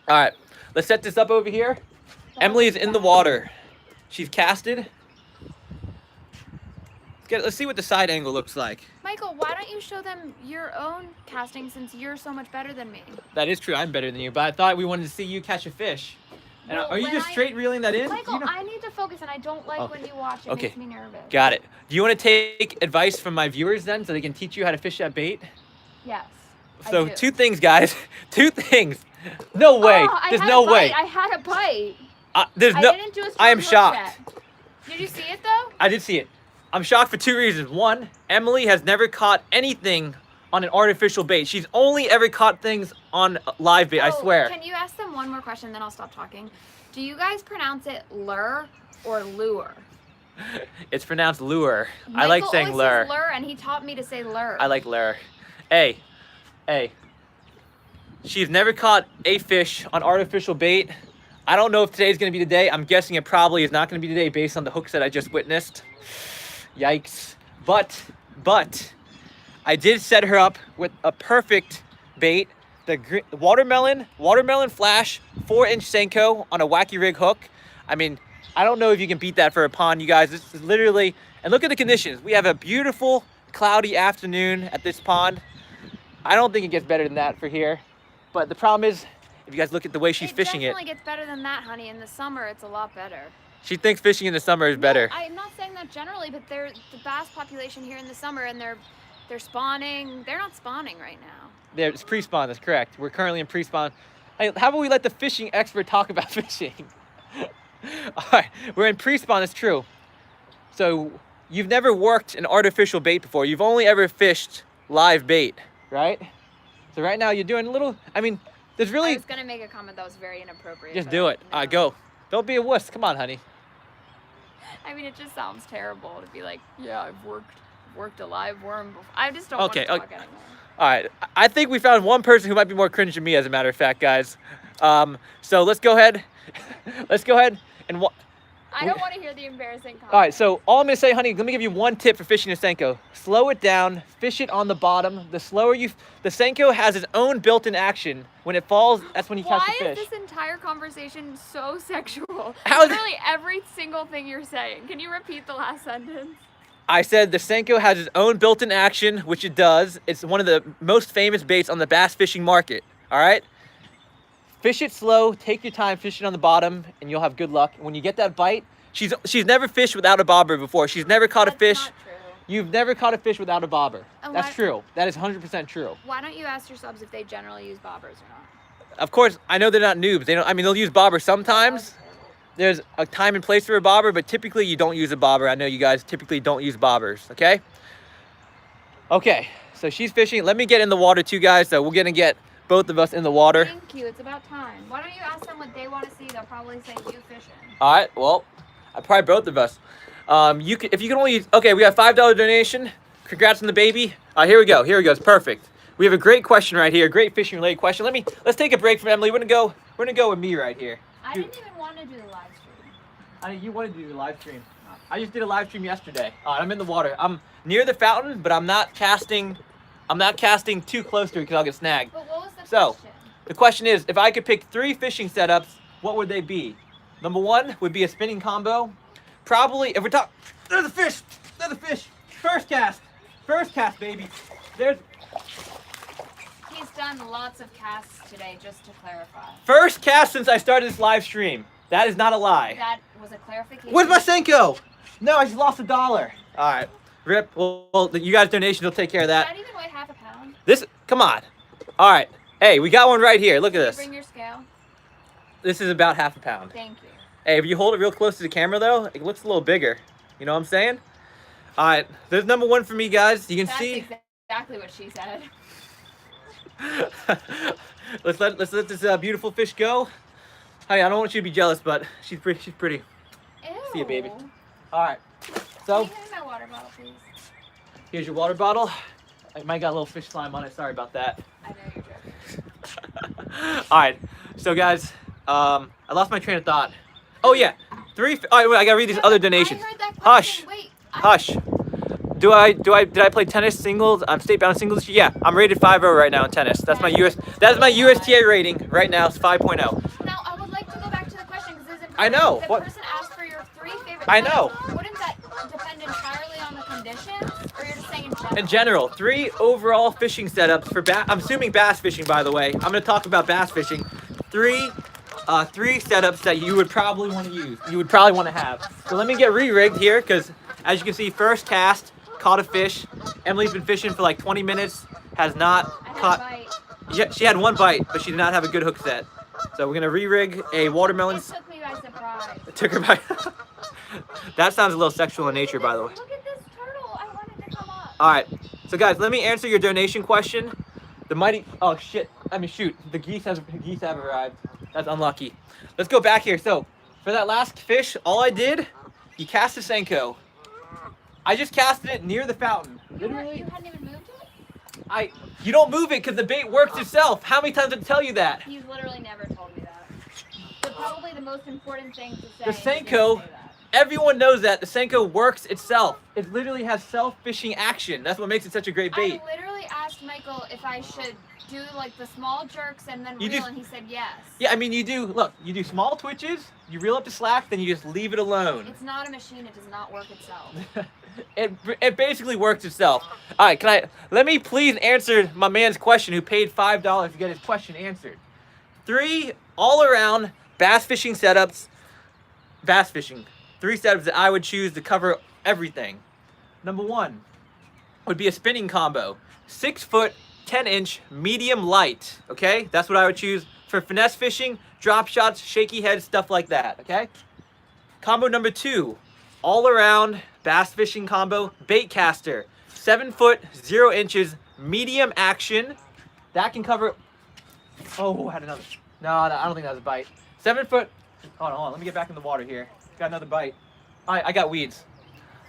All right, let's set this up over here. Emily is in the water. She's casted. Let's see what the side angle looks like. Michael, why don't you show them your own casting since you're so much better than me? That is true. I'm better than you, but I thought we wanted to see you catch a fish. And Well, are you just straight reeling that in? Michael, I need to focus, and I don't like when you watch. It Okay. makes me nervous. Got it. Do you want to take advice from my viewers then, so they can teach you how to fish that bait? Yes. So 2 things, guys. 2 things. No way. Oh, There's no way. I had a bite. There's I no. didn't do a I am strong shocked. hook yet. Did you see it though? I did see it. I'm shocked for 2 reasons. One, Emily has never caught anything on an artificial bait. She's only ever caught things on live bait, I swear. Can you ask them one more question, then I'll stop talking? Do you guys pronounce it lure or lure? It's pronounced lure. Michael I like saying always lure. says lure, and he taught me to say lure. I like lure. Hey. She's never caught a fish on artificial bait. I don't know if today's going to be the day. I'm guessing it probably is not going to be today based on the hooks that I just witnessed. Yikes. But I did set her up with a perfect bait. The watermelon flash 4-inch Senko on a wacky rig hook. I mean, I don't know if you can beat that for a pond, you guys. This is literally, and look at the conditions. We have a beautiful cloudy afternoon at this pond. I don't think it gets better than that for here. But the problem is, if you guys look at the way she's fishing it. It definitely gets better than that, honey. In the summer, it's a lot better. She thinks fishing in the summer is better. I'm not saying that generally, but the bass population here in the summer, and they're spawning. They're not spawning right now. It's pre-spawn, that's correct. We're currently in pre-spawn. Hey, how about we let the fishing expert talk about fishing? All right, we're in pre-spawn, it's true. So you've never worked an artificial bait before. You've only ever fished live bait, right? So right now you're doing a little, I mean, there's really... I was going to make a comment that was very inappropriate. Just do it. No. All right, go. Don't be a wuss. Come on, honey. I mean, it just sounds terrible to be like, yeah, I've worked a live worm before. I just don't want to talk anymore. All right. I think we found one person who might be more cringe than me, as a matter of fact, guys. So let's go ahead. And I don't want to hear the embarrassing comment. All right, so all I'm going to say, honey, let me give you one tip for fishing a Senko. Slow it down, fish it on the bottom. The Senko has its own built-in action. When it falls, that's when you catch the fish. Why is this entire conversation so sexual? Literally every single thing you're saying. Can you repeat the last sentence? I said the Senko has its own built-in action, which it does. It's one of the most famous baits on the bass fishing market, all right? Fish it slow, take your time, fish it on the bottom, and you'll have good luck. When you get that bite, she's never fished without a bobber before. She's never caught a fish. That's not true. You've never caught a fish without a bobber. That's true. That is 100% true. Why don't you ask your subs if they generally use bobbers or not? Of course, I know they're not noobs. They'll use bobber sometimes. There's a time and place for a bobber, but typically you don't use a bobber. I know you guys typically don't use bobbers, okay? Okay, so she's fishing. Let me get in the water too, guys. So we're gonna get both of us in the water. Thank you. It's about time. Why don't you ask them what they want to see? They'll probably say you fishing. All right. Well, probably both of us. If you can only use. Okay, we have $5 donation. Congrats on the baby. Here we go. It's perfect. We have a great question right here. Great fishing related question. Let's take a break from Emily. We're gonna go with me right here. I didn't even want to do the live stream. You wanted to do the live stream. I just did a live stream yesterday. I'm in the water. I'm near the fountain, but I'm not casting too close to it because I'll get snagged. But what was the question? The question is, if I could pick 3 fishing setups, what would they be? Number 1 would be a spinning combo. Probably, if we're talking, there's the fish. First cast, baby. He's done lots of casts today, just to clarify. First cast since I started this live stream. That is not a lie. That was a clarification. Where's my Senko? No, I just lost $1. All right, rip. Well, you guys' donation will take care of that. Does that even weigh half a pound? Come on. All right. Hey, we got one right here. Look at this. Bring your scale. This is about half a pound. Thank you. Hey, if you hold it real close to the camera, though, it looks a little bigger. You know what I'm saying? All right. There's number 1 for me, guys. You can see. That's exactly what she said. let's let this beautiful fish go. Hey, I don't want you to be jealous, but she's pretty. Ew. See you, baby. All right. So. Can you hand me my water bottle, please? Here's your water bottle. I might got a little fish slime on it. Sorry about that. I know you're joking. All right. So, guys, I lost my train of thought. Oh yeah, 3. All right, wait, I gotta read these other donations. I heard that Hush. question. Wait. Hush. Did I play tennis singles? I'm state bound singles. Yeah, I'm rated 5.0 right now in tennis. That's my USTA rating right now. It's 5.0. Now I would like to go back to the question because it's important. I know. The person asked for your 3 favorite. I know. Wouldn't that depend entirely on the conditions, or you're just saying in general? In general, 3 overall fishing setups for I'm assuming bass fishing, by the way. I'm going to talk about bass fishing. 3 setups that you would probably want to use. You would probably want to have. So let me get re-rigged here because, as you can see, first cast, caught a fish. Emily's been fishing for like 20 minutes, has not caught. Yeah, she had 1 bite, but she did not have a good hook set. So we're gonna re-rig a watermelon. It took me by surprise. It took her by. That sounds a little sexual in nature, by the way. Look at this turtle. I wanted to come up. All right, so guys, let me answer your donation question. The mighty. Oh shit! I mean, shoot. The geese have arrived. That's unlucky. Let's go back here. So for that last fish, all I did, you cast a Senko. I just casted it near the fountain. Literally. You hadn't even moved it? You don't move it because the bait works itself. How many times did I tell you that? You've literally never told me that. So probably the most important thing to say. The Senko, everyone knows that the Senko works itself. It literally has self-fishing action. That's what makes it such a great bait. I literally asked Michael if I should do like the small jerks and then reel, and he said yes. Yeah, I mean you do small twitches, you reel up the slack, then you just leave it alone. It's not a machine, it does not work itself. It basically works itself. All right, let me please answer my man's question who paid $5 to get his question answered. 3 all-around bass fishing setups. 3 setups that I would choose to cover everything. Number 1 would be a spinning combo. 6 foot, 10-inch, medium light. Okay, that's what I would choose for finesse fishing, drop shots, shaky heads, stuff like that. Okay. Combo number 2, all-around bass fishing combo, bait caster. 7 foot, 0 inches, medium action. That can cover. Oh, I had another. No, I don't think that was a bite. 7 foot. Hold on. Let me get back in the water here. Got another bite. All right, I got weeds.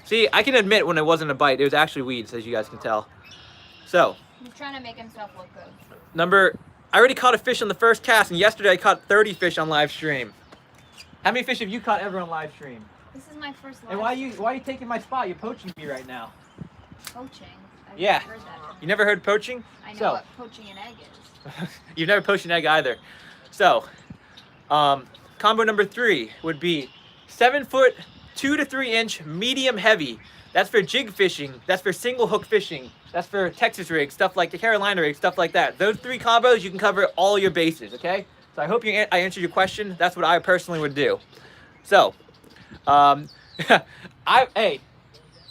See, I can admit when it wasn't a bite. It was actually weeds, as you guys can tell. So. He's trying to make himself look good. I already caught a fish on the first cast, and yesterday I caught 30 fish on live stream. How many fish have you caught ever on live stream? This is my first live And why are you taking my spot? You're poaching me right now. Poaching? I've Yeah. never heard that. You never heard poaching? I know what poaching an egg is. You've never poached an egg either. So, combo number 3 would be 7 foot, 2 to 3 inch, medium heavy. That's for jig fishing. That's for single hook fishing. That's for Texas rigs, stuff like the Carolina rigs, stuff like that. Those 3 combos, you can cover all your bases, okay? So I hope I answered your question. That's what I personally would do. So, I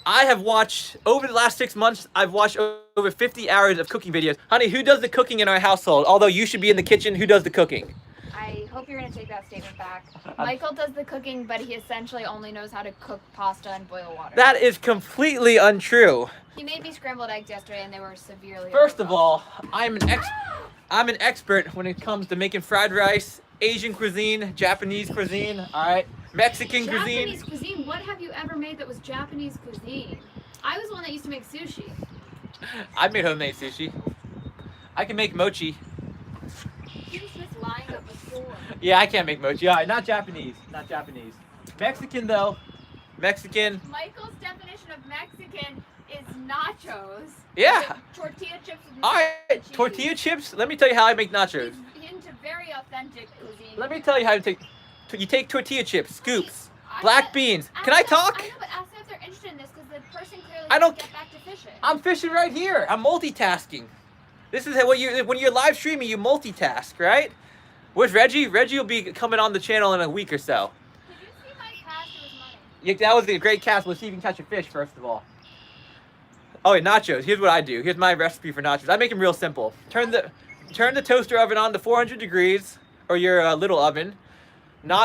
have watched, over the last 6 months, I've watched over 50 hours of cooking videos. Honey, who does the cooking in our household? Although you should be in the kitchen, who does the cooking? I hope you're going to take that statement back. Michael does the cooking, but he essentially only knows how to cook pasta and boil water. That is completely untrue. He made me scrambled eggs yesterday, and they were severely First of all, I'm an expert when it comes to making fried rice, Asian cuisine, Japanese cuisine, all right? Mexican cuisine. Japanese cuisine? What have you ever made that was Japanese cuisine? I was the one that used to make sushi. I've made homemade sushi. I can make mochi. He was just lying up before. Yeah, I can't make mochi. All right, not Japanese. Not Japanese. Mexican, though. Mexican. Michael's definition of Mexican is nachos. Yeah. Tortilla chips with All right, tortilla chips. Let me tell you how I make nachos. He's into very authentic cuisine. Let me tell you how to take. You take tortilla chips, scoops, black beans. Can I talk? I know, but ask them if they're interested in this because the person clearly I don't get back to fishing. I'm fishing right here. I'm multitasking. This is what when you're live streaming, you multitask, right? Where's Reggie? Reggie will be coming on the channel in a week or so. Did you see my cast? It was money. Yeah, that was a great cast. Let's see if you can catch a fish first of all. Oh, yeah, nachos. Here's what I do. Here's my recipe for nachos. I make them real simple. Turn the toaster oven on to 400 degrees, or your little oven.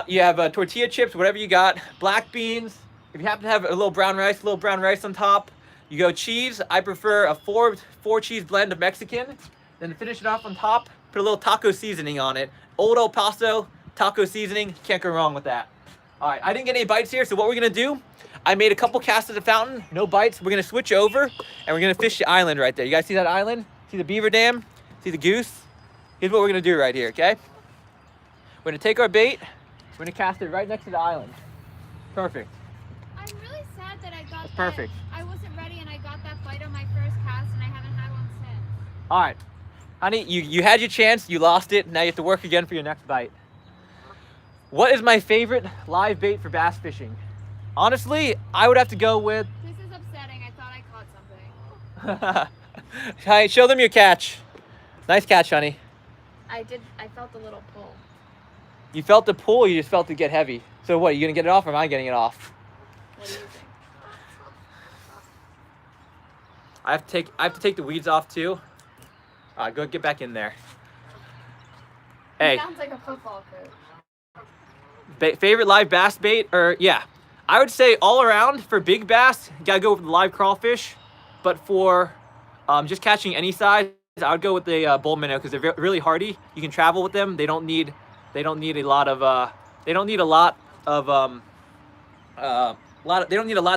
You have tortilla chips, whatever you got. Black beans. If you happen to have a little brown rice on top. You go cheese. I prefer a four cheese blend of Mexican. Then to finish it off on top, put a little taco seasoning on it. Old El Paso taco seasoning. Can't go wrong with that. All right, I didn't get any bites here, so what we're gonna do? I made a couple casts at the fountain, no bites. We're gonna switch over and we're gonna fish the island right there. You guys see that island? See the beaver dam? See the goose? Here's what we're gonna do right here, okay? We're gonna take our bait. We're gonna cast it right next to the island. Perfect. I'm really sad that I got Perfect. I wasn't ready and I got All right, honey, you had your chance, you lost it. Now you have to work again for your next bite. What is my favorite live bait for bass fishing? Honestly, I would have to go with. This is upsetting. I thought I caught something. Hi, show them your catch. Nice catch, honey. I felt a little pull. You felt the pull, or you just felt it get heavy? So what, are you gonna get it off, or am I getting it off? What do you think? I have to take the weeds off too. All right, go get back in there. Hey. Sounds like a football coach. Favorite live bass bait, or yeah, I would say all around for big bass, you gotta go with the live crawfish. But for just catching any size, I would go with the bull minnow because they're really hardy. You can travel with them. They don't need a lot to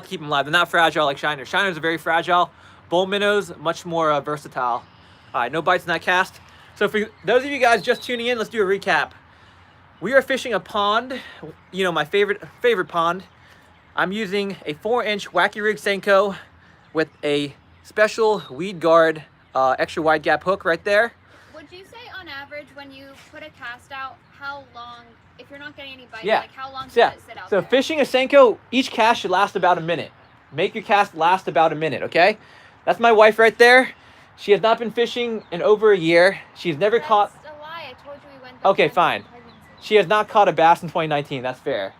keep them alive. They're not fragile like shiners. Shiners are very fragile. Bull minnows much more versatile. All right, no bites in that cast. So for those of you guys just tuning in, let's do a recap. We are fishing a pond, you know, my favorite pond. I'm using a 4-inch Wacky Rig Senko with a special weed guard extra wide gap hook right there. Would you say on average when you put a cast out, how long, if you're not getting any bites, Yeah. like how long should Yeah. it sit out So there? fishing a Senko, each cast should last about a minute. Make your cast last about a minute, okay? That's my wife right there. She has not been fishing in over a year. She's never caught. That's a lie. I told you we went. Okay, fine. She has not caught a bass in 2019. That's fair.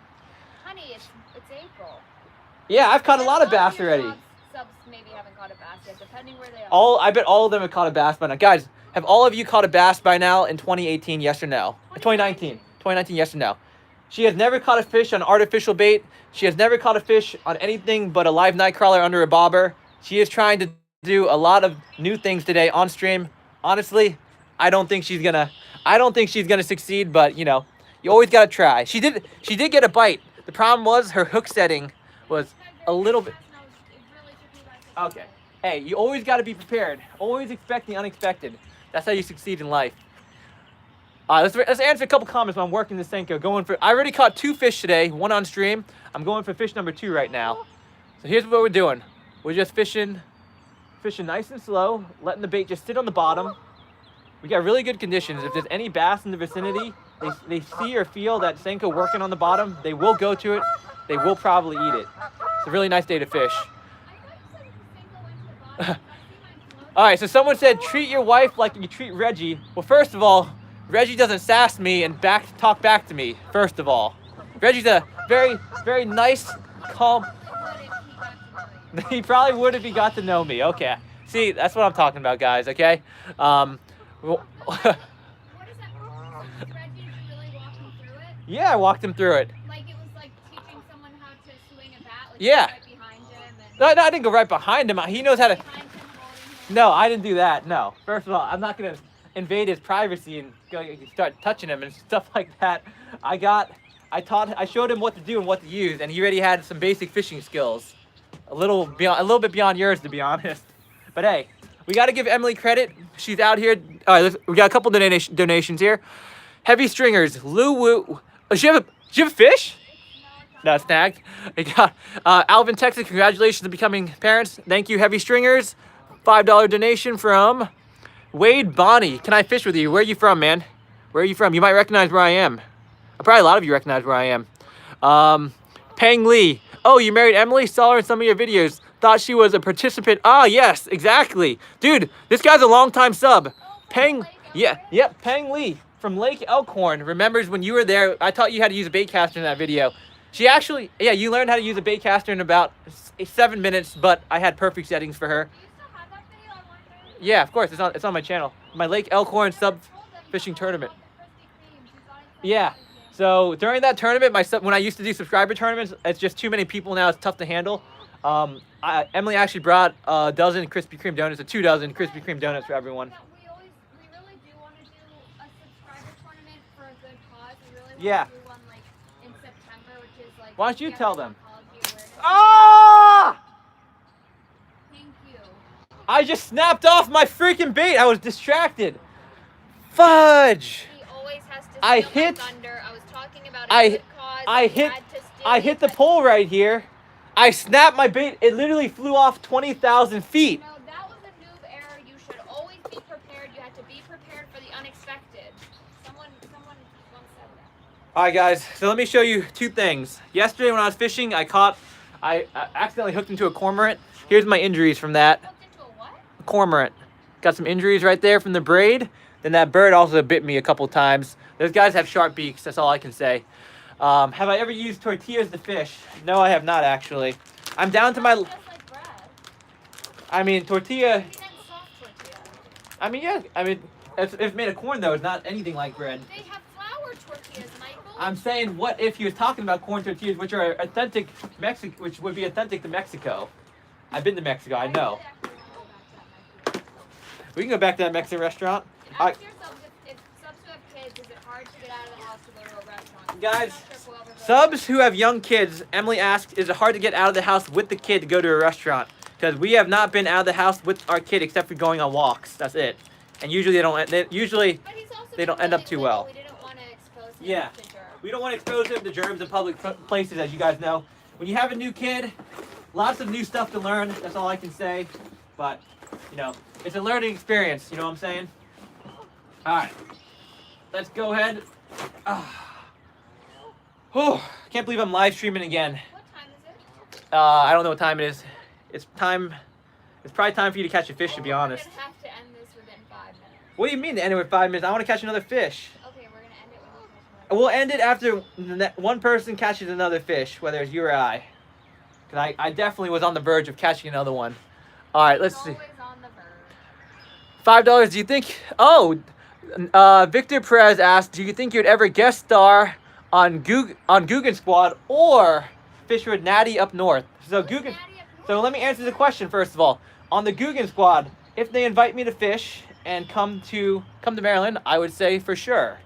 Honey, it's April. Yeah, I've caught a lot of bass your already. Subs maybe haven't caught a bass yet, depending where they are. I bet all of them have caught a bass by now. Guys, have all of you caught a bass by now in 2018? Yes or no? 2019. 2019. Yes or no? She has never caught a fish on artificial bait. She has never caught a fish on anything but a live night crawler under a bobber. She is trying to do a lot of new things today on stream. Honestly, I don't think she's gonna succeed, but you know, you always gotta try. She did get a bite. The problem was her hook setting was a little bit. Okay. Hey, you always gotta be prepared. Always expect the unexpected. That's how you succeed in life. Let's answer a couple comments while I'm working the Senko. I already caught 2 fish today, 1 on stream. I'm going for fish number 2 right now. So here's what we're doing. We're just fishing nice and slow, letting the bait just sit on the bottom. We got really good conditions. If there's any bass in the vicinity, they see or feel that Senko working on the bottom, they will go to it. They will probably eat it. It's a really nice day to fish. All right, so someone said, treat your wife like you treat Reggie. Well, first of all, Reggie doesn't sass me and talk back to me, first of all. Reggie's a very, very nice, calm. He probably would if he got to know me. Okay. See, that's what I'm talking about, guys, okay? What is that? Reggie, did you really walk him through it? Yeah, I walked him through it. Like it was like teaching someone how to swing a bat, like yeah. Right behind him and No, I didn't go right behind him. He knows how to. behind him, holding him. No, I didn't do that. No. First of all, I'm not gonna invade his privacy and start touching him and stuff like that. I showed him what to do and what to use, and he already had some basic fishing skills. A little bit beyond yours, to be honest. But hey, we got to give Emily credit. She's out here. All right, we got a couple donations here. Heavy Stringers, Lou Woo. Do you have a fish? No, it's snagged. We got Alvin, Texas. Congratulations on becoming parents. Thank you, Heavy Stringers. $5 donation from Wade Bonnie. Can I fish with you? Where are you from, man? Where are you from? You might recognize where I am. Probably a lot of you recognize where I am. Peng Lee. Oh, you married Emily? Saw her in some of your videos. Thought she was a participant. Ah, yes, exactly. Dude, this guy's a longtime sub. Peng, yeah, yep, Peng Lee from Lake Elkhorn. Remembers when you were there, I taught you how to use a bait caster in that video. She actually, yeah, you learned how to use a bait caster in about 7 minutes, but I had perfect settings for her. Do you still have that video? I wonder. Yeah, of course, it's on my channel. My Lake Elkhorn sub fishing tournament. Yeah. So during that tournament, when I used to do subscriber tournaments, it's just too many people now. It's tough to handle. Emily actually brought a dozen Krispy Kreme donuts, 2 dozen Krispy Kreme donuts for everyone. We really do want to do a subscriber tournament for a good cause. We really want Yeah. to do one like in September, which is like. Why don't you tell them? Oncology awareness. Ah! Thank you. I just snapped off my freaking bait. I was distracted. Fudge. He always has to steal I my hit- thunder. I was talking about I- a good cause. I and he hit- had to steal I it, hit the but- pole right here. I snapped my bait. It literally flew off 20,000 feet. No, that was a noob error. You should always be prepared. All right, guys. So let me show you two things. Yesterday when I was fishing, I accidentally hooked into a cormorant. Here's my injuries from that. Hooked into a what? A cormorant. Got some injuries right there from the braid. Then that bird also bit me a couple times. Those guys have sharp beaks. That's all I can say. Have I ever used tortillas to fish? No, I have not actually. I'm down to my. Just like bread. I mean, tortilla. You meant soft tortilla. I mean, yeah. I mean, it's made of corn though. It's not anything like bread. They have flour tortillas, Michael. I'm saying, what if he was talking about corn tortillas, which are authentic which would be authentic to Mexico? I've been to Mexico. I know. We can go back to that Mexican restaurant. Ask yourselves if subs who have kids, is it hard to get out of the house to go to a restaurant? Guys, subs who have young kids, Emily asked, is it hard to get out of the house with the kid to go to a restaurant? Because we have not been out of the house with our kid except for going on walks. That's it. And usually they don't end up too well. We didn't want to expose him Yeah. to germs. We don't want to expose him to germs in public places, as you guys know. When you have a new kid, lots of new stuff to learn. That's all I can say. But, you know, it's a learning experience. You know what I'm saying? All right. Let's go ahead. Oh, can't believe I'm live streaming again. What time is it? I don't know what time it is. It's time. It's probably time for you to catch a fish, to be honest. We're going to have to end this within 5 minutes. What do you mean to end it with 5 minutes? I want to catch another fish. Okay, we're going to end it when you catch another. We'll end it after one person catches another fish, whether it's you or I. Because I definitely was on the verge of catching another one. All right, let's see. Always on the verge. $5. Do you think? Oh, Victor Perez asked, do you think you'd ever guest star on Guggen Squad or fish with Natty up north? So Guggen. So let me answer the question first of all. On the Guggen Squad, if they invite me to fish and come to Maryland, I would say for sure.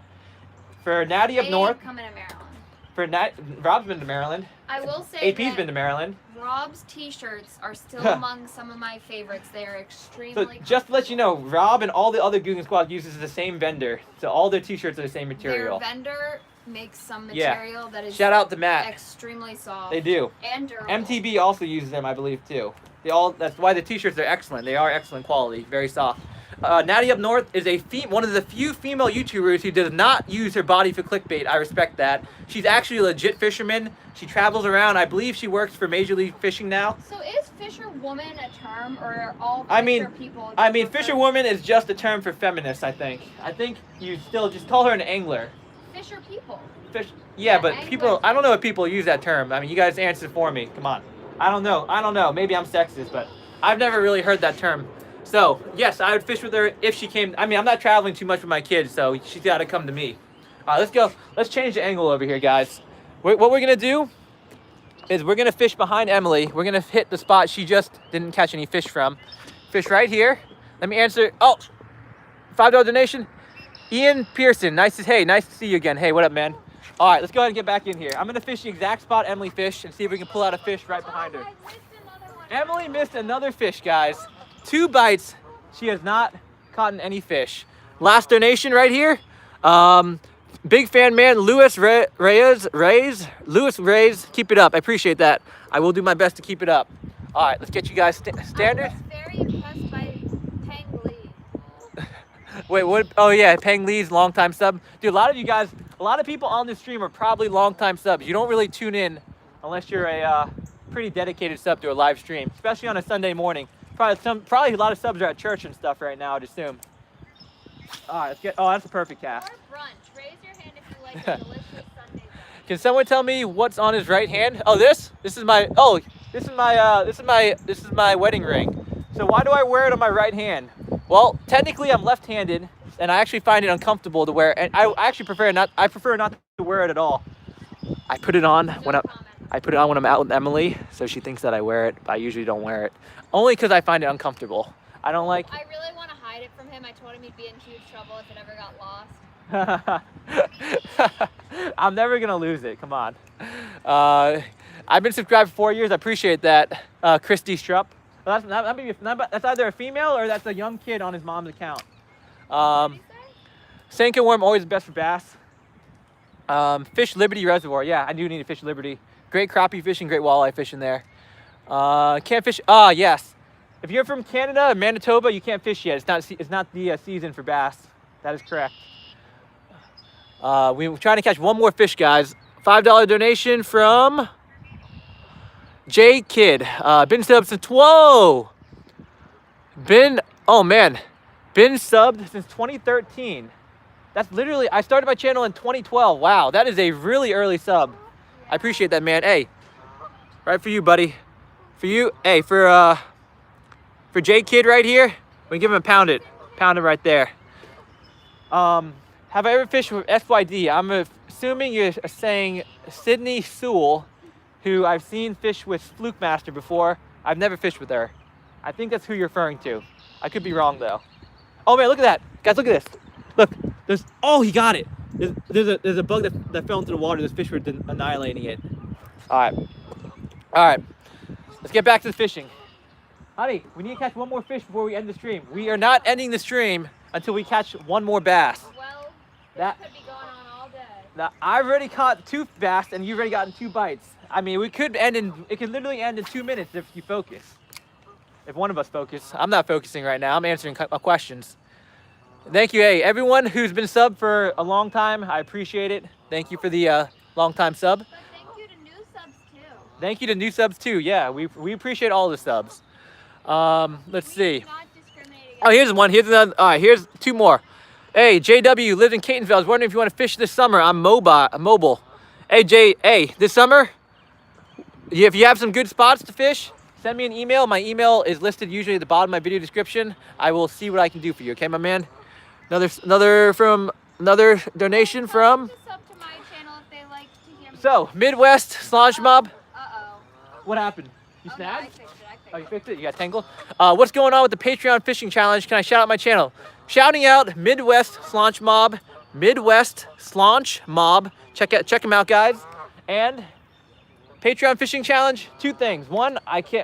For Natty up They north, coming to Maryland. Rob's been to Maryland. I will say AP's been to Maryland. Rob's t-shirts are still among some of my favorites. They are extremely So just to let you know, Rob and all the other Guggen Squad uses the same vendor. So all their t-shirts are the same material. Their vendor makes some material that is Shout out to Matt. extremely soft. They do. And durable. MTB also uses them, I believe, too. That's why the t-shirts are excellent. They are excellent quality, very soft. Natty Up North is one of the few female YouTubers who does not use her body for clickbait. I respect that. She's actually a legit fisherman. She travels around. I believe she works for Major League Fishing now. So is fisherwoman a term, or are all people? Fisherwoman is just a term for feminists, I think. I think you still just call her an angler. Fisher people. Yeah, but anglers. people, I don't know if people use that term. I mean, you guys answer for me. Come on. I don't know. Maybe I'm sexist, but I've never really heard that term. So, yes, I would fish with her if she came. I mean, I'm not traveling too much with my kids, so she's got to come to me. All right, let's go. Let's change the angle over here, guys. What we're going to do is we're going to fish behind Emily. We're going to hit the spot she just didn't catch any fish from. Fish right here. Let me answer. Oh, $5 donation. Ian Pearson, nice to see you again. Hey, what up, man? All right, let's go ahead and get back in here. I'm going to fish the exact spot Emily fished and see if we can pull out a fish right behind her. Emily missed another fish, guys. 2 bites. She has not caught any fish. Last donation right here. Big fan man, Louis Reyes. Louis Reyes, keep it up. I appreciate that. I will do my best to keep it up. All right, let's get you guys standard. I was very impressed by Peng Lee. Wait, what? Oh yeah, Peng Lee's longtime sub. Dude, a lot of people on this stream are probably longtime subs. You don't really tune in unless you're a pretty dedicated sub to a live stream, especially on a Sunday morning. Probably a lot of subs are at church and stuff right now, I'd assume. All right, let's get. Oh, that's a perfect cast. Or brunch. Raise your hand if you like a delicious Sunday brunch. Can someone tell me what's on his right hand? Oh, this is my. Oh, this is my wedding ring. So why do I wear it on my right hand? Well, technically I'm left-handed, and I actually find it uncomfortable to wear. And I actually prefer not to wear it at all. I put it on when I'm out with Emily, so she thinks that I wear it. But I usually don't wear it, only because I find it uncomfortable. I don't like. I really want to hide it from him. I told him he'd be in huge trouble if it ever got lost. I'm never gonna lose it. Come on. I've been subscribed for 4 years. I appreciate that, Christy Strupp. Well, that's either a female or that's a young kid on his mom's account. Sanka worm always the best for bass. Fish Liberty Reservoir. Yeah, I do need to fish Liberty. Great crappie fishing, great walleye fishing there. Can't fish. Yes. If you're from Canada, Manitoba, you can't fish yet. It's not the season for bass. That is correct. We're trying to catch one more fish, guys. $5 donation from J Kid. Been subbed since whoa. Oh man, been subbed since 2013. That's literally, I started my channel in 2012. Wow, that is a really early sub. I appreciate that, man. Hey, right for you, buddy. For you, hey, for J Kid right here, we give him a pound it right there. Have I ever fished with SYD? I'm assuming you're saying Sydney Sewell, who I've seen fish with Fluke Master before. I've never fished with her. I think that's who you're referring to. I could be wrong though. Oh man, look at that. Guys, look at this. Look, oh, he got it. There's a bug that fell into the water. This fish were annihilating it. All right. Let's get back to the fishing. Honey, we need to catch one more fish before we end the stream. We are not ending the stream until we catch one more bass. Well, that could be going on all day. Now, I've already caught 2 bass and you've already gotten 2 bites. I mean, it could literally end in 2 minutes if you focus. If one of us focus. I'm not focusing right now. I'm answering questions. Thank you, hey, everyone who's been subbed for a long time. I appreciate it. Thank you for the long time sub. But thank you to new subs too. Thank you to new subs too. Yeah, we appreciate all the subs. Let's see. Oh, here's one. Here's another. All right, here's 2 more. Hey, JW lives in Catonsville. I was wondering if you want to fish this summer. I'm mobile. Hey, this summer, if you have some good spots to fish, send me an email. My email is listed usually at the bottom of my video description. I will see what I can do for you. Okay, my man. Another donation from. Sub to my channel if they like to hear me. So Midwest Slaunch Mob. Uh-oh. What happened? You Oh, no, snagged? I fixed it. Oh, you fixed it? You got tangled? What's going on with the Patreon fishing challenge? Can I shout out my channel? Shouting out Midwest Slaunch Mob. Midwest Slaunch Mob. Check them out, guys. And Patreon fishing challenge, 2 things. One,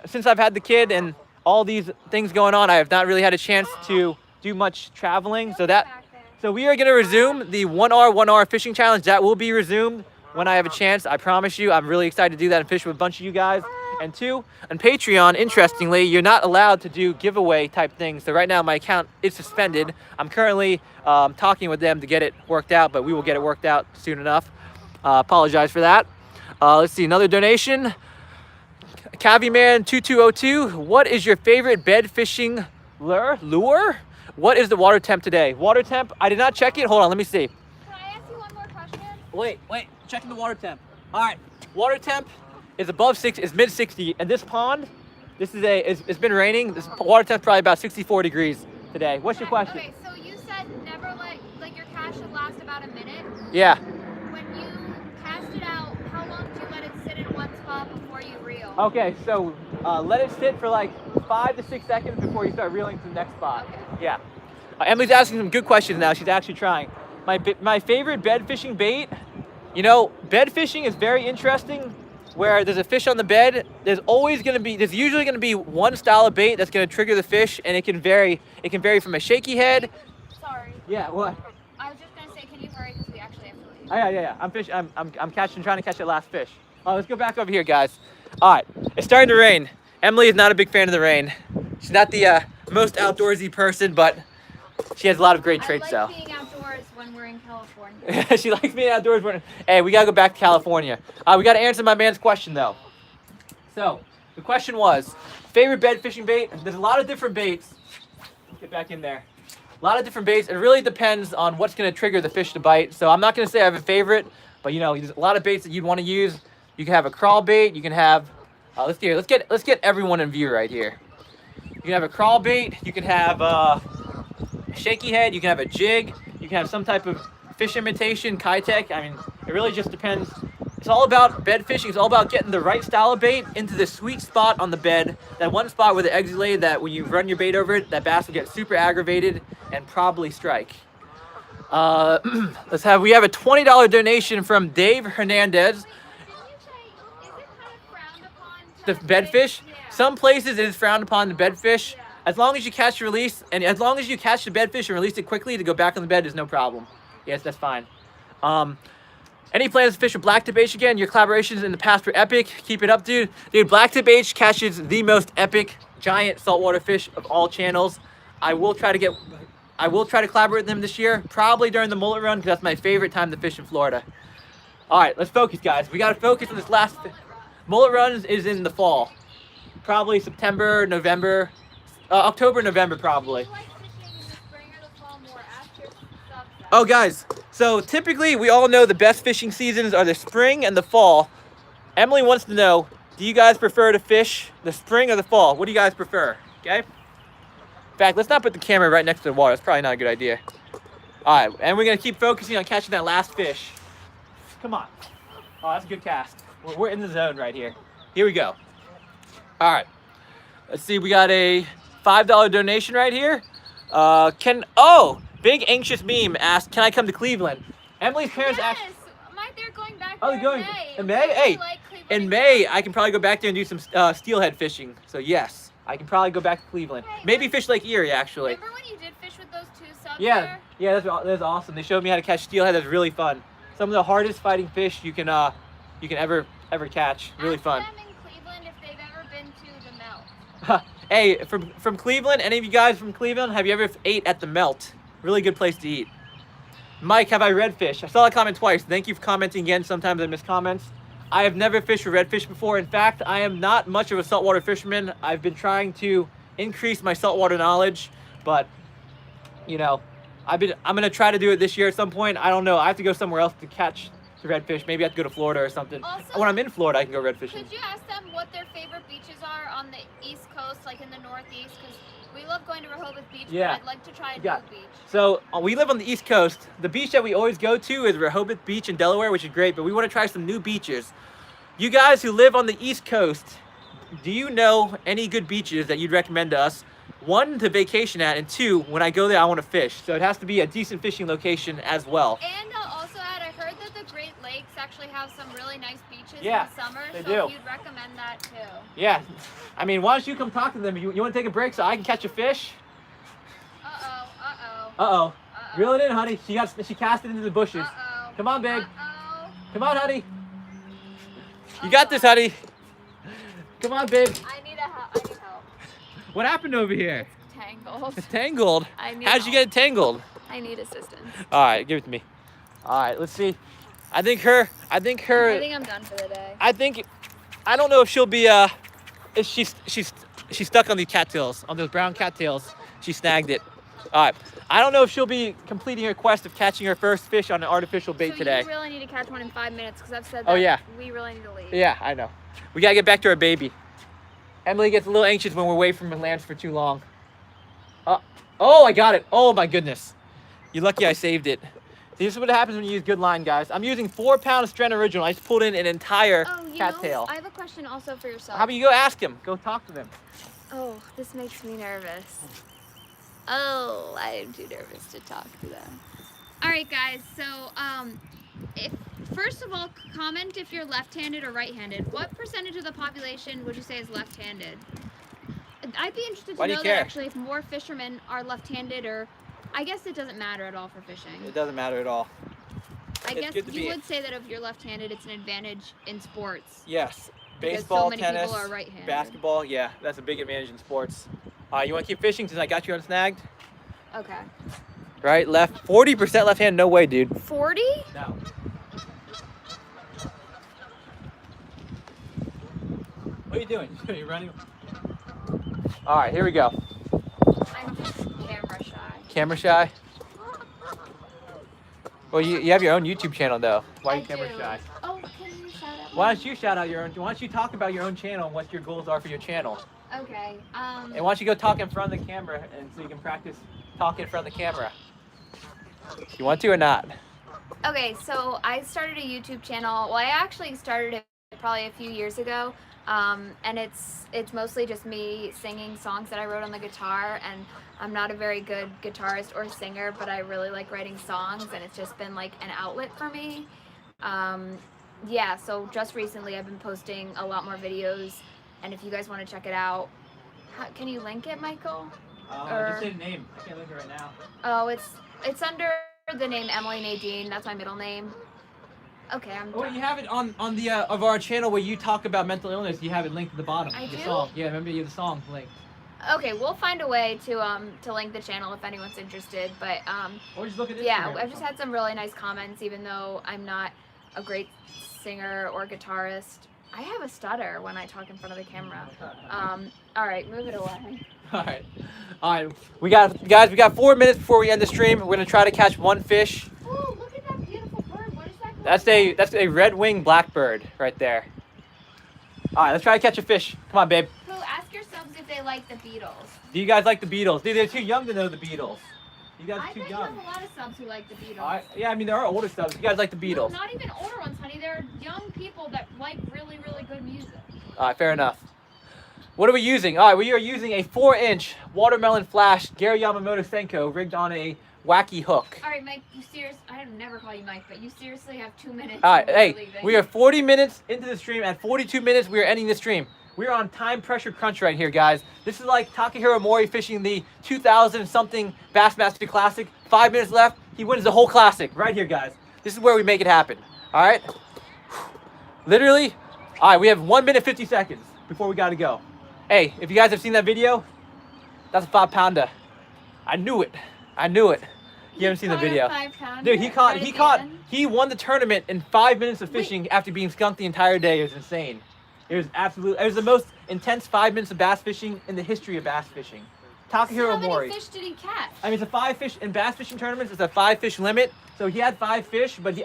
since I've had the kid and all these things going on, I have not really had a chance to do much traveling. So we are gonna resume the 1R fishing challenge. That will be resumed when I have a chance. I promise you. I'm really excited to do that and fish with a bunch of you guys. And 2, on Patreon, interestingly, you're not allowed to do giveaway type things. So right now my account is suspended. I'm currently talking with them to get it worked out, but we will get it worked out soon enough. Apologize for that. Let's see, another donation. Caviman2202, what is your favorite bed fishing lure? What is the water temp today? Water temp, I did not check it. Hold on, let me see. Can I ask you one more question? Wait, checking the water temp. All right, water temp is above 6, is mid 60, and this pond, it's been raining. This water temp probably about 64 degrees today. What's your question? Okay, so you said never let your cast should last about a minute. Yeah. When you cast it out, how long do you let it sit in one spot before you reel? Okay, so let it sit for like 5 to 6 seconds before you start reeling to the next spot. Okay. Yeah. Emily's asking some good questions now. She's actually trying. My favorite bed fishing bait, bed fishing is very interesting. Where there's a fish on the bed, there's usually gonna be one style of bait that's gonna trigger the fish, and it can vary. It can vary from a shaky head. Sorry. Yeah, what? I was just gonna say, can you hurry because we actually have to leave. Oh, yeah. I'm trying to catch that last fish. Let's go back over here, guys. All right, it's starting to rain. Emily is not a big fan of the rain. She's not the most outdoorsy person, but she has a lot of great traits, though. I like being outdoors when we're in California. She likes being outdoors. Hey, we gotta go back to California. We gotta answer my man's question, though. So, the question was, favorite bed fishing bait? There's a lot of different baits. Get back in there. A lot of different baits. It really depends on what's gonna trigger the fish to bite. So I'm not gonna say I have a favorite, but there's a lot of baits that you'd want to use. You can have a crawl bait. You can have, let's get everyone in view right here. You can have a crawl bait. You can have a shaky head. You can have a jig. You can have some type of fish imitation, Kitech. I mean, it really just depends. It's all about bed fishing. It's all about getting the right style of bait into the sweet spot on the bed. That one spot where the eggs lay, that when you run your bait over it, that bass will get super aggravated and probably strike. We have a $20 donation from Dave Hernandez. The bedfish? Yeah. Some places it is frowned upon to bedfish. Yeah. As long as you catch and release, and as long as you catch the bedfish and release it quickly to go back on the bed, there's no problem. Yes, that's fine. Any plans to fish with Black Tip H again? Your collaborations in the past were epic. Keep it up, dude. Dude, Black Tip H catches the most epic giant saltwater fish of all channels. I will try to get I will try to collaborate with them this year, probably during the mullet run, because that's my favorite time to fish in Florida. All right, let's focus, guys. We got to focus on this last. Mullet run is in the fall, probably September, November, October, November, probably. Do you like fishing in the spring or the fall more? Ask your subset. Oh, guys. So typically, we all know the best fishing seasons are the spring and the fall. Emily wants to know, do you guys prefer to fish the spring or the fall? What do you guys prefer? Okay. In fact, let's not put the camera right next to the water. That's probably not a good idea. All right, and we're gonna keep focusing on catching that last fish. Come on. Oh, that's a good cast. We're in the zone right here. Here we go. All right. Let's see. We got a $5 donation right here. Big anxious meme asked, "Can I come to Cleveland?" Emily's parents Yes, asked. they're going back Oh, there they're going in May. in May? Hey, Like in May, I can probably go back there and do some steelhead fishing. So yes, I can probably go back to Cleveland. Hey, Maybe fish Lake Erie, actually. Remember when you did fish with those two subs Yeah, there? yeah, that's awesome. They showed me how to catch steelhead. That's really fun. Some of the hardest fighting fish you can ever catch. Really Ask fun. them in Cleveland if they've ever been to the Melt. Hey, from Cleveland, any of you guys from Cleveland, have you ever ate at the Melt? Really good place to eat. Mike, have I redfish? I saw that comment twice. Thank you for commenting again. Sometimes I miss comments. I have never fished for redfish before. In fact, I am not much of a saltwater fisherman. I've been trying to increase my saltwater knowledge, but you know, I'm gonna try to do it this year at some point. I don't know. I have to go somewhere else to catch the redfish. Maybe I have to go to Florida or something. Also, when I'm in Florida, I can go redfishing. Could you ask them what their favorite beaches are on the East Coast, like in the Northeast? Because we love going to Rehoboth Beach, Yeah. but I'd like to try a Yeah. new beach. So we live on the East Coast. The beach that we always go to is Rehoboth Beach in Delaware, which is great, but we want to try some new beaches. You guys who live on the East Coast, do you know any good beaches that you'd recommend to us? One, to vacation at, and two, when I go there, I want to fish. So it has to be a decent fishing location as well. And I'll also add, I heard that the Great Lakes actually have some really nice beaches Yeah, in the summer, they so do. if you'd recommend that too. Yeah. I mean, why don't you come talk to them? You want to take a break so I can catch a fish? Uh-oh. Reel it in, honey. She cast it into the bushes. Come on, babe. Come on, honey. You got this, honey. Come on, babe. I need help. What happened over here? Tangled. It's tangled. I need How'd you get it tangled? I need assistance. All right, give it to me. All right, let's see. I think I think I'm done for the day. I don't know if she'll be she's stuck on these cattails, on those brown cattails. She snagged it. All right. I don't know if she'll be completing her quest of catching her first fish on an artificial bait today. You really need to catch one in 5 minutes because I've said that. Oh, yeah. We really need to leave. Yeah, I know. We gotta get back to our baby. Emily gets a little anxious when we're away from the land for too long. Oh, I got it. Oh my goodness. You're lucky I saved it. See, this is what happens when you use good line, guys. I'm using 4-pound Strand Original. I just pulled in an entire cattail. I have a question also for yourself. How about you go ask him? Go talk to them. Oh, this makes me nervous. Oh, I'm too nervous to talk to them. All right, guys. So, first of all, comment if you're left-handed or right-handed. What percentage of the population would you say is left-handed? I'd be interested to know that actually if more fishermen are left-handed, or I guess it doesn't matter at all for fishing. It doesn't matter at all. I guess you would say that if you're left-handed, it's an advantage in sports. Yes. Because Baseball, so many tennis, people are right-handed. basketball, yeah, that's a big advantage in sports. You want to keep fishing since I got you unsnagged? Okay. Right, left, 40% left hand, no way, dude. 40? No. What are you doing? Are you running? All right, here we go. I'm just camera shy. Camera shy? Well, you have your own YouTube channel, though. Why are you I camera do. shy? Oh, can you shout out? Why don't you shout out your own? Why don't you talk about your own channel and what your goals are for your channel? Okay. And why don't you go talk in front of the camera and so you can practice talking in front of the camera? You want to or not? Okay, so I started a YouTube channel. Well, I actually started it probably a few years ago, and it's mostly just me singing songs that I wrote on the guitar. And I'm not a very good guitarist or singer, but I really like writing songs, and it's just been like an outlet for me. Yeah, so just recently I've been posting a lot more videos, and if you guys want to check it out, can you link it, Michael? Just say the name. I can't link it right now. Oh, it's under the name Emily Nadine. That's my middle name. Okay, I'm done. Oh, you have it on the of our channel where you talk about mental illness. You have it linked at the bottom. I the do? song. Yeah, remember you have the song linked. Okay, we'll find a way to link the channel if anyone's interested. But Or just look at Instagram. yeah, I've just had some really nice comments, even though I'm not a great singer or guitarist. I have a stutter when I talk in front of the camera. All right, move it away. All right. We got 4 minutes before we end the stream. We're gonna try to catch one fish. Oh, look at that beautiful bird. What is that called? That's a red-winged blackbird right there. All right, let's try to catch a fish. Come on, babe. Who, ask your subs if they like the Beatles. Do you guys like the Beatles? Dude, they're too young to know the Beatles. You guys I are too bet you young. have a lot of subs who like the Beatles. Yeah, I mean there are older subs. You guys like the No, Beatles? not even older ones, honey. There are young people that like really, really good music. All right, fair enough. What are we using? All right, we are using a 4-inch watermelon flash Gary Yamamoto Senko rigged on a wacky hook. All right, Mike, you serious? I never call you Mike, but you seriously have 2 minutes. All right, hey, leaving. we are 40 minutes into the stream. At 42 minutes, we are ending the stream. We are on time pressure crunch right here, guys. This is like Takahiro Mori fishing the 2000-something Bassmaster Classic. 5 minutes left. He wins the whole classic right here, guys. This is where we make it happen. All right? Literally. All right, we have 1 minute 50 seconds before we got to go. Hey, if you guys have seen that video, that's a 5-pounder. I knew it. I knew it. You haven't seen the video. Dude, he won the tournament in 5 minutes of fishing after being skunked the entire day. It was insane. It was the most intense 5 minutes of bass fishing in the history of bass fishing. Takahiro Mori. How many fish did he catch? I mean, it's a 5 fish in bass fishing tournaments. It's a 5 fish limit. So he had 5 fish, but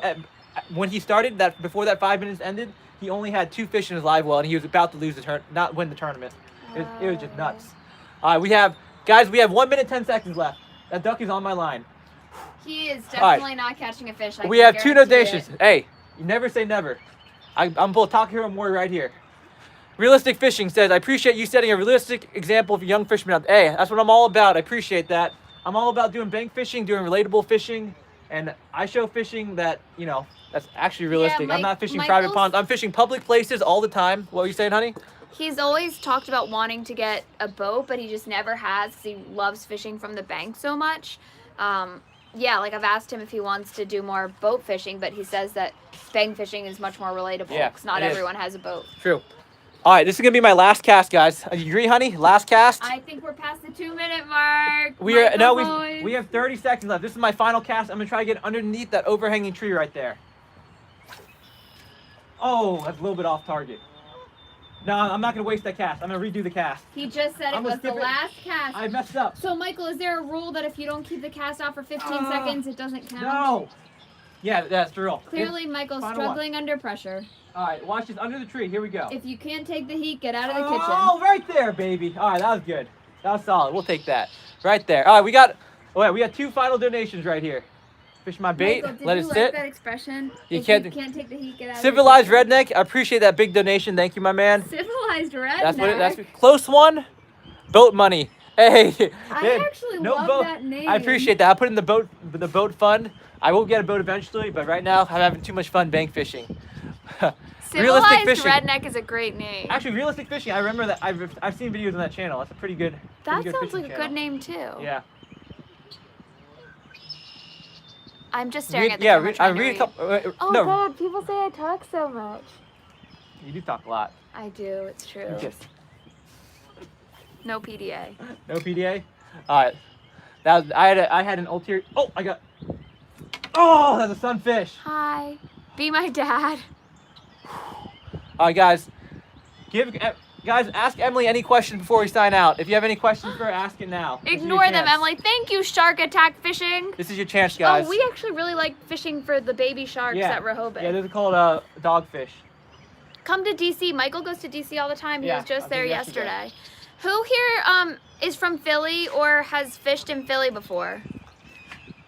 when he started before that 5 minutes ended, he only had 2 fish in his live well, and he was about to lose not win the tournament. It was just nuts. All right, we have 1 minute 10 seconds left. That duck is on my line. He is definitely not catching a fish. We have 2 donations. Hey, you never say never. I'm both Takahiro Mori right here. Realistic Fishing says, I appreciate you setting a realistic example for young fishermen out there. Hey, that's what I'm all about. I appreciate that. I'm all about doing bank fishing, doing relatable fishing, and I show fishing that, that's actually realistic. I'm not fishing private ponds. I'm fishing public places all the time. What were you saying, honey? He's always talked about wanting to get a boat, but he just never has because he loves fishing from the bank so much. Yeah, like I've asked him if he wants to do more boat fishing, but he says that bank fishing is much more relatable because not everyone has a boat. True. All right, this is gonna be my last cast, guys. You agree, honey? Last cast. I think we're past the 2-minute mark. We have 30 seconds left. This is my final cast. I'm gonna try to get underneath that overhanging tree right there. Oh, that's a little bit off target. No, I'm not gonna waste that cast. I'm gonna redo the cast. He just said it was the last cast. I messed up. So, Michael, is there a rule that if you don't keep the cast off for 15 seconds, it doesn't count? No. Yeah, that's the rule. Clearly, Michael's struggling under pressure. All right, watch this under the tree. Here we go. If you can't take the heat, get out of the kitchen. Oh, right there, baby. All right, that was good. That was solid. We'll take that. Right there. All right, we got 2 final donations right here. Fish my bait. Michael, let it sit. Like that expression? You if can't you can't take the heat, get out Civilized of the kitchen. Redneck. I appreciate that big donation. Thank you, my man. Civilized Redneck. That's close one. Boat money. Hey. I actually love that name. I appreciate that. I put in the boat fund. I will get a boat eventually, but right now I'm having too much fun bank fishing. Civilized Redneck is a great name. Actually, Realistic Fishing. I remember that. I've seen videos on that channel. That's a pretty good. That sounds like a good name too. Yeah. I'm just staring at the camera. I read a couple. Oh God, people say I talk so much. You do talk a lot. I do. It's true. No PDA. No PDA. All right. I had an ulterior. Oh, I got. Oh, that's a sunfish. Hi. Be my dad. All right, guys. Ask Emily any questions before we sign out. If you have any questions for her, ask it now. Ignore them, Emily. Thank you, Shark Attack Fishing. This is your chance, guys. Oh, we actually really like fishing for the baby sharks at Rehoboth. Yeah, those are called dogfish. Come to DC. Michael goes to DC all the time. He was just there yesterday. Who here is from Philly or has fished in Philly before?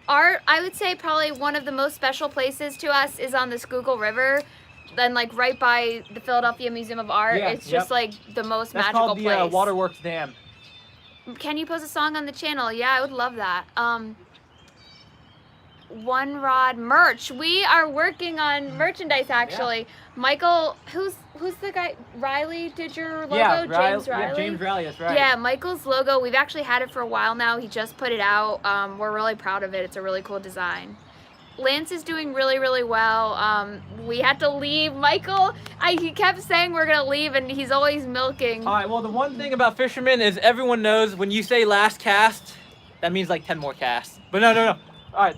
I would say probably one of the most special places to us is on the Schuylkill River. Then, like, right by the Philadelphia Museum of Art, it's just, like, the most magical place. That's called the Waterworks Dam. Can you post a song on the channel? Yeah, I would love that. One Rod merch. We are working on merchandise, actually. Yeah. Michael, who's the guy? Riley did your logo? Yeah, James Riley? Yeah, James Riley, that's right. Yeah, Michael's logo. We've actually had it for a while now. He just put it out. We're really proud of it. It's a really cool design. Lance is doing really, really well. We had to leave. Michael, he kept saying we're gonna leave, and he's always milking. All right, well, the one thing about fishermen is everyone knows when you say last cast, that means like 10 more casts. But no. All right,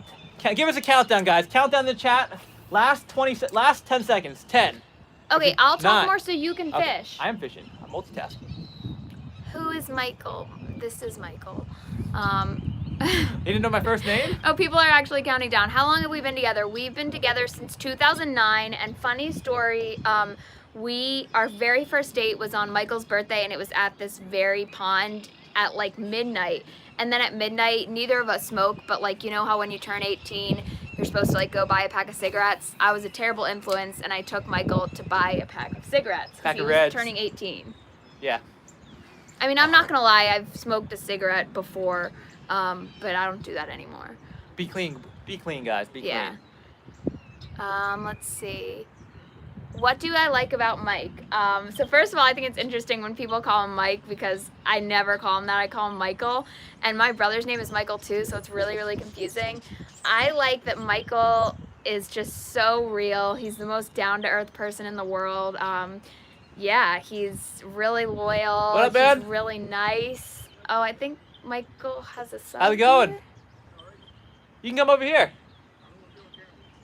give us a countdown, guys. Countdown in the chat. Last 10 seconds. 10. Okay, I'll talk 9. more so you can Okay, fish. I am fishing. I'm multitasking. Who is Michael? This is Michael. You didn't know my first name? Oh, people are actually counting down. How long have we been together? We've been together since 2009, and funny story, our very first date was on Michael's birthday, and it was at this very pond at like midnight. And then at midnight, neither of us smoke, but like, you know how when you turn 18, you're supposed to like go buy a pack of cigarettes? I was a terrible influence, and I took Michael to buy a pack of cigarettes. Pack he of was Reds. turning 18. Yeah. I mean, I'm not gonna lie, I've smoked a cigarette before, but I don't do that anymore. Be clean. Be clean, guys. Be Yeah. clean. Let's see. What do I like about Mike? So first of all, I think it's interesting when people call him Mike because I never call him that. I call him Michael. And my brother's name is Michael too, so it's really, really confusing. I like that Michael is just so real. He's the most down-to-earth person in the world. Yeah, he's really loyal. What up, man? He's really nice. Oh, I think Michael has a sub. How's it going? here. You can come over here.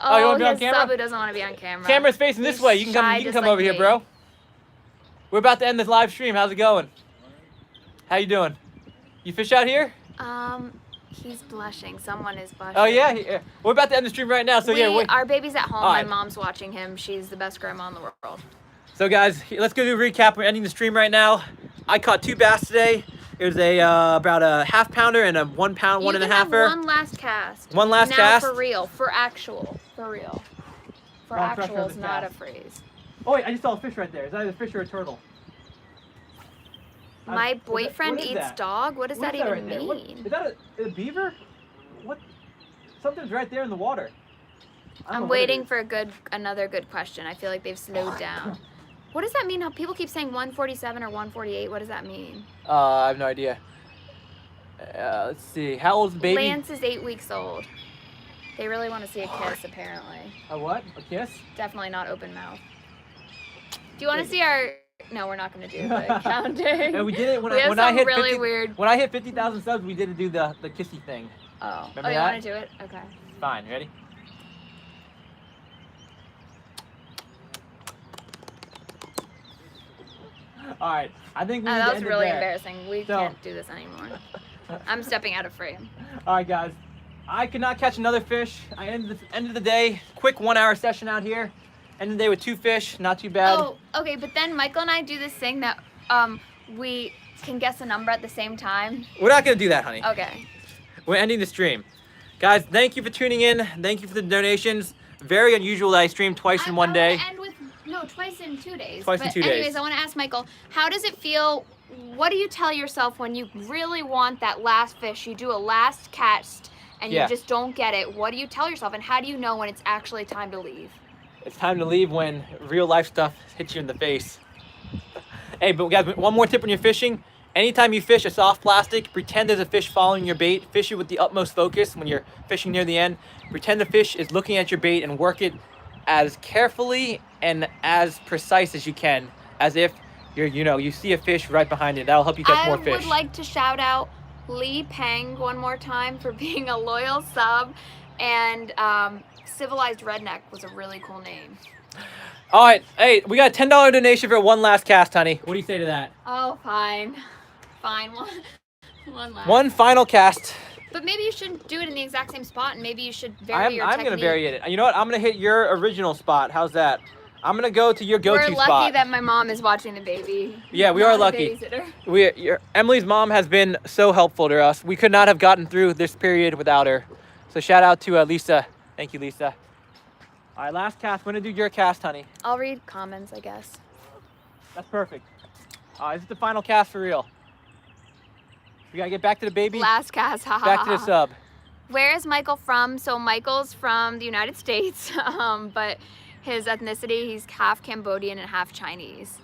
Oh, you wanna be on his camera? sub who doesn't want to be on camera. Camera's facing this He's way. You can shy come just over like here, me. bro. We're about to end this live stream. How's it going? How you doing? You fish out here? He's blushing. Someone is blushing. Oh yeah. We're about to end the stream right now. So yeah, wait. Our baby's at home. All My right. mom's watching him. She's the best grandma in the world. So guys, let's go do a recap. We're ending the stream right now. I caught 2 bass today. It was about a half pounder and a 1 pound, You 1 and a can have halfer. one last cast. One last now cast? for real. For actual. For real. For Oh, fresh actual from is the not a cast. phrase. Oh wait, I just saw a fish right there. Is that either a fish or a turtle? My What boyfriend is eats that? dog? What does What that is even right there? mean? Is that a beaver? What? Something's right there in the water. I don't know I'm what it waiting is. for another good question. I feel like they've slowed down. What does that mean? How people keep saying 147 or 148? What does that mean? I have no idea. Let's see. How old's the baby? Lance is 8 weeks old. They really want to see a kiss, apparently. A what? A kiss? Definitely not open mouth. Do you want to see our... No, we're not going to do the counting. And we did it when We have I some hit really 50, weird... When I hit 50,000 subs, we did do the kissy thing. Oh, Remember you that? want to do it? Okay. Fine. Ready? All right. I think we need to That was end it really there. embarrassing. We So- can't do this anymore. I'm stepping out of frame. All right, guys. I could not catch another fish. I ended the day. Quick 1 hour session out here. Ended the day with 2 fish. Not too bad. Oh, okay, but then Michael and I do this thing that we can guess a number at the same time. We're not gonna do that, honey. Okay. We're ending the stream. Guys, thank you for tuning in. Thank you for the donations. Very unusual that I stream twice in one day. And with twice in 2 days. Twice in 2 days. Anyways, I want to ask Michael, how does it feel? What do you tell yourself when you really want that last fish? You do a last cast and Yeah. you just don't get it. What do you tell yourself, and how do you know when it's actually time to leave? It's time to leave when real life stuff hits you in the face. Hey, but guys, one more tip when you're fishing. Anytime you fish a soft plastic, pretend there's a fish following your bait. Fish it with the utmost focus when you're fishing near the end. Pretend the fish is looking at your bait and work it as carefully and as precise as you can, as if you see a fish right behind it. That'll help you catch more fish. I would like to shout out Lee Peng one more time for being a loyal sub, and Civilized Redneck was a really cool name. All right, hey, we got a $10 donation for one last cast, honey. What do you say to that? Oh, fine. Fine, one last. One final cast. But maybe you shouldn't do it in the exact same spot, and maybe you should vary your I'm technique. gonna vary it. You know what? I'm gonna hit your original spot. How's that? I'm gonna go to your go-to We're spot. lucky that my mom is watching the baby. Yeah, we not are a lucky. babysitter. Emily's mom has been so helpful to us. We could not have gotten through this period without her. So shout out to Lisa. Thank you, Lisa. All right, last cast. We're gonna do your cast, honey. I'll read comments, I guess. That's perfect. This is the final cast for real. We gotta get back to the baby. Last cast, haha. Back to the sub. Where is Michael from? So Michael's from the United States, but his ethnicity, he's half Cambodian and half Chinese.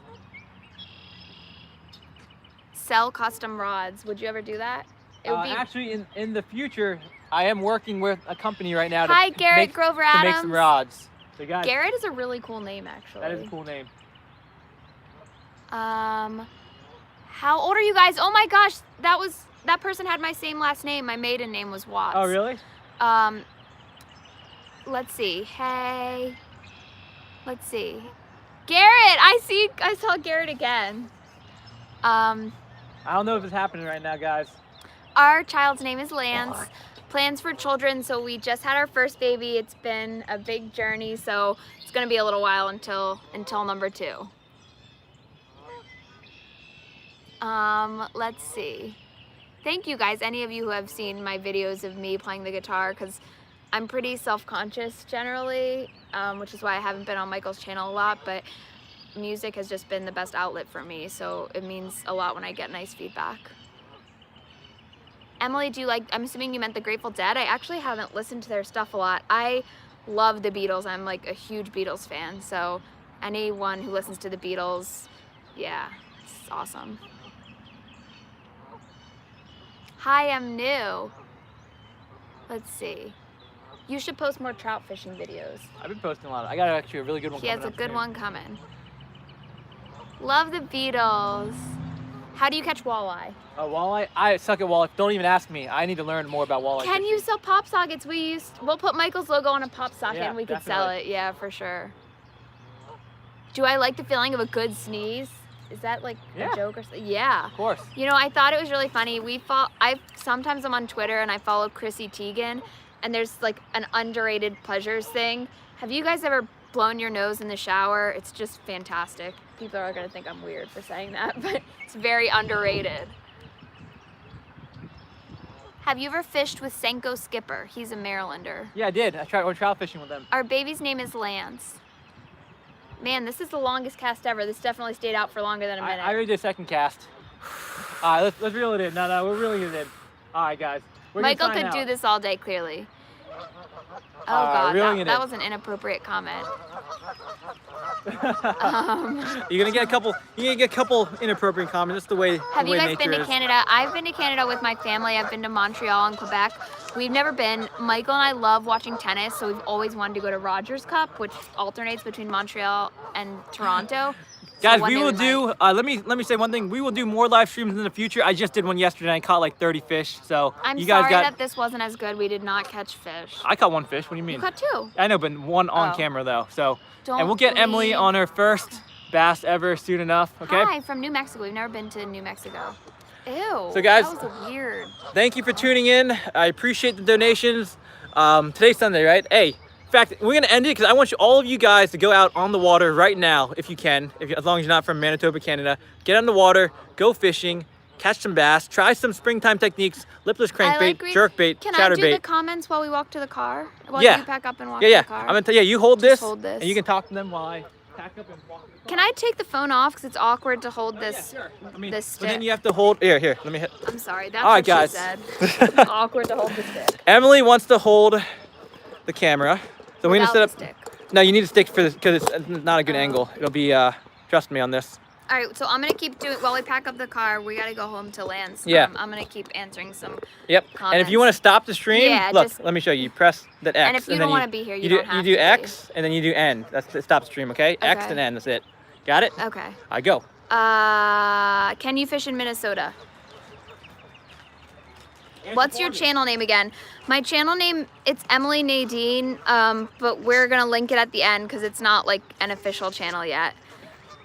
Sell custom rods. Would you ever do that? It would be Actually, in the future, I am working with a company right now Hi, Garrett Grover to make some Adams. rods. So guys, Garrett is a really cool name, actually. that is a cool name. How old are you guys? Oh my gosh, that person had my same last name. My maiden name was Watts. Oh, really? Let's see. Hey. Let's see. Garrett, I saw Garrett again. I don't know if it's happening right now, guys. Our child's name is Lance. Plans for children, so we just had our first baby. It's been a big journey, so it's gonna be a little while until number 2. Let's see. Thank you guys, any of you who have seen my videos of me playing the guitar, because I'm pretty self-conscious generally, which is why I haven't been on Michael's channel a lot, but music has just been the best outlet for me, so it means a lot when I get nice feedback. Emily, I'm assuming you meant the Grateful Dead? I actually haven't listened to their stuff a lot. I love the Beatles. I'm like a huge Beatles fan, so anyone who listens to the Beatles, yeah, it's awesome. Hi, I'm new. Let's see. You should post more trout fishing videos. I've been posting a lot. I got actually a really good one He coming has a up good soon. one coming. Love the Beatles. How do you catch walleye? Walleye? I suck at walleye. Don't even ask me. I need to learn more about walleye. Can fishing. you sell pop sockets? We'll put Michael's logo on a pop socket Yeah, and we could sell definitely. it. Yeah, for sure. Do I like the feeling of a good sneeze? Is that like Yeah. a joke or something? Yeah. Of course. You know, I thought it was really funny. Sometimes I'm on Twitter and I follow Chrissy Teigen, and there's like an underrated pleasures thing. Have you guys ever blown your nose in the shower? It's just fantastic. People are gonna think I'm weird for saying that, but it's very underrated. Have you ever fished with Senko Skipper? He's a Marylander. Yeah, I did. I went trout fishing with them. Our baby's name is Lance. Man, this is the longest cast ever. This definitely stayed out for longer than a minute. I already did a second cast. All right, let's reel it in. No, we're reeling it in. All right, guys. Michael could do this all day, clearly. Oh God, that was an inappropriate comment. You're gonna get a couple. You're gonna get a couple inappropriate comments. That's the way. Have you guys nature been to is. Canada? I've been to Canada with my family. I've been to Montreal and Quebec. We've never been. Michael and I love watching tennis, so we've always wanted to go to Rogers Cup, which alternates between Montreal and Toronto. Guys, So we will do. Let me say one thing. We will do more live streams in the future. I just did one yesterday. And I caught like 30 fish. So I'm you guys sorry got. that this wasn't as good. We did not catch fish. I caught one fish. What do you mean? You caught 2. I know, but one on Oh. camera though. So. Don't And we'll get Emily believe- on her first bass ever soon enough. Okay. Hi, from New Mexico. We've never been to New Mexico. Ew. So, guys- that was weird. Thank you for tuning in. I appreciate the donations. Today's Sunday, right? Hey, in fact, we're gonna end it because I want all of you guys to go out on the water right now, if you can, as long as you're not from Manitoba, Canada. Get on the water, go fishing, catch some bass, try some springtime techniques, lipless crankbait, jerkbait, Can I do the chatterbait. comments while we walk to the car? While Yeah. you pack up and walk Yeah, to yeah. the car? I'm gonna tell you. You hold Just this, hold this. and you can talk to them while I pack up and walk. Can I take the phone off because it's awkward to hold this? Yeah, sure. I mean, this but then stick. you have to hold. Here. Let me hit. I'm sorry. That's All right, what guys. she said. It's awkward to hold the stick. Emily wants to hold the camera, so we're gonna set Without up. the stick. No, you need a stick for this because it's not a good angle. It'll be. Trust me on this. All right, so I'm gonna keep doing while we pack up the car. We gotta go home to Lance. Yeah. I'm gonna keep answering some. Yep. And if you want to stop the stream, Yeah, look, just- let me show you. You press that X. And if you then don't wanna be here, you don't have You do to X and then you do N. That's the stop stream, okay? X Okay. and N. That's it. Got it? Okay. I go. Can you fish in Minnesota? What's your channel name again? My channel name, it's Emily Nadine, but we're gonna link it at the end because it's not like an official channel yet.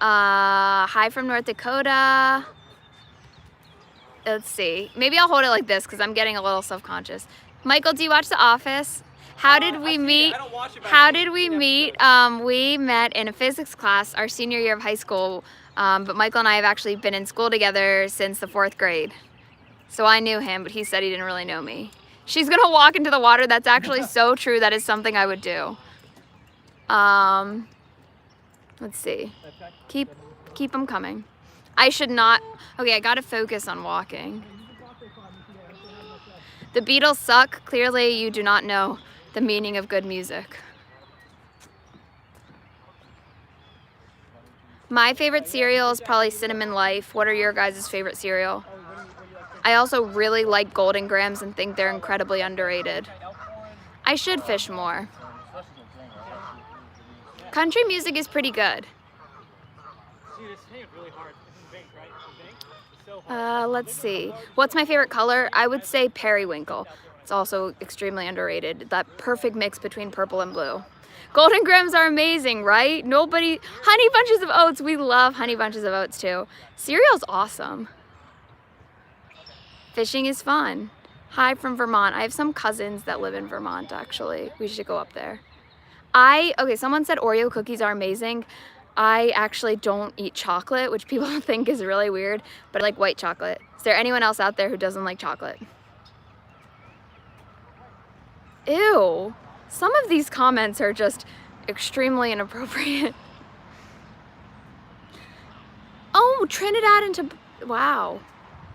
Hi from North Dakota. Let's see. Maybe I'll hold it like this because I'm getting a little self-conscious. Michael, do you watch The Office? How did we meet? How did we meet? We met in a physics class our senior year of high school, but Michael and I have actually been in school together since the 4th grade. So I knew him, but he said he didn't really know me. She's gonna walk into the water. That's actually so true. That is something I would do. Let's see. Keep them coming. I should not. Okay, I gotta focus on walking. The Beatles suck. Clearly, you do not know the meaning of good music. My favorite cereal is probably Cinnamon Life. What are your guys' favorite cereal? I also really like golden grams and think they're incredibly underrated. I should fish more. Country music is pretty good. Let's see. What's my favorite color? I would say periwinkle. It's also extremely underrated. That perfect mix between purple and blue. Golden grams are amazing, right? Honey bunches of oats. We love honey bunches of oats too. Cereal's awesome. Fishing is fun. Hi from Vermont. I have some cousins that live in Vermont actually. We should go up there. Okay, someone said Oreo cookies are amazing. I actually don't eat chocolate, which people think is really weird, but I like white chocolate. Is there anyone else out there who doesn't like chocolate? Ew. Some of these comments are just extremely inappropriate. Oh, Trinidad and wow.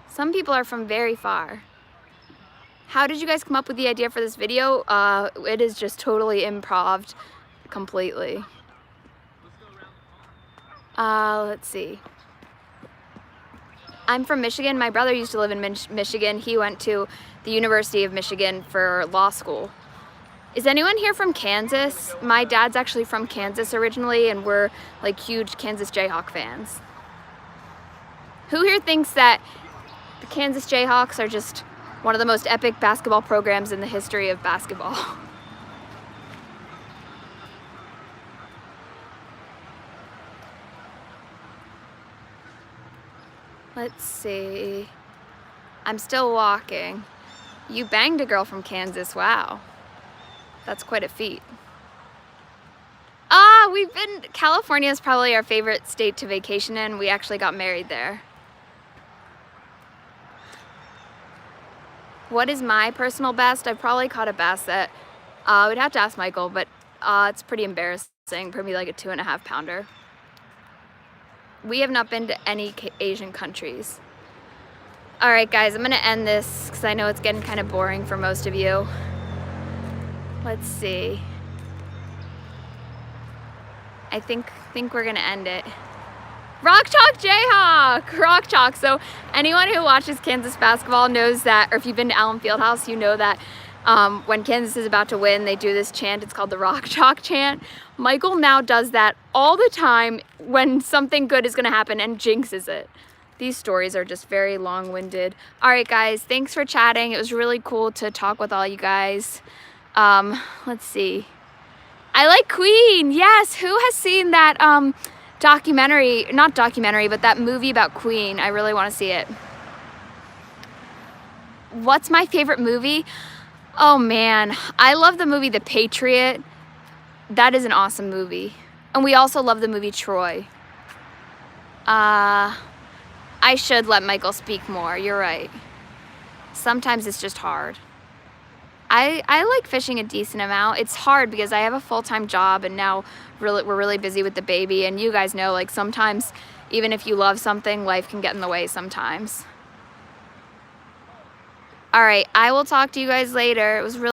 Some people are from very far. How did you guys come up with the idea for this video? It is just totally improv completely. Let's see. I'm from Michigan. My brother used to live in Michigan. He went to the University of Michigan for law school. Is anyone here from Kansas? My dad's actually from Kansas originally, and we're like huge Kansas Jayhawk fans. Who here thinks that the Kansas Jayhawks are just one of the most epic basketball programs in the history of basketball? Let's see. I'm still walking. You banged a girl from Kansas. Wow. That's quite a feat. California is probably our favorite state to vacation in. We actually got married there. What is my personal best? I've probably caught a bass that, we'd have to ask Michael, but it's pretty embarrassing, probably like a 2.5 pounder. We have not been to any Asian countries. All right, guys, I'm gonna end this because I know it's getting kind of boring for most of you. Let's see. I think we're gonna end it. Rock Chalk Jayhawk! Rock Chalk. So anyone who watches Kansas basketball knows that, or if you've been to Allen Fieldhouse, you know that when Kansas is about to win, they do this chant. It's called the Rock Chalk chant. Michael now does that all the time when something good is gonna happen and jinxes it. These stories are just very long-winded. All right, guys, thanks for chatting. It was really cool to talk with all you guys. Let's see. I like Queen. Yes, who has seen that documentary, not documentary, but that movie about Queen? I really want to see it. What's my favorite movie? Oh man, I love the movie The Patriot. That is an awesome movie. And we also love the movie Troy. I should let Michael speak more, you're right. Sometimes it's just hard. I like fishing a decent amount. It's hard because I have a full-time job and now we're really busy with the baby, and you guys know, like, sometimes even if you love something, life can get in the way sometimes. All right, I will talk to you guys later. It was really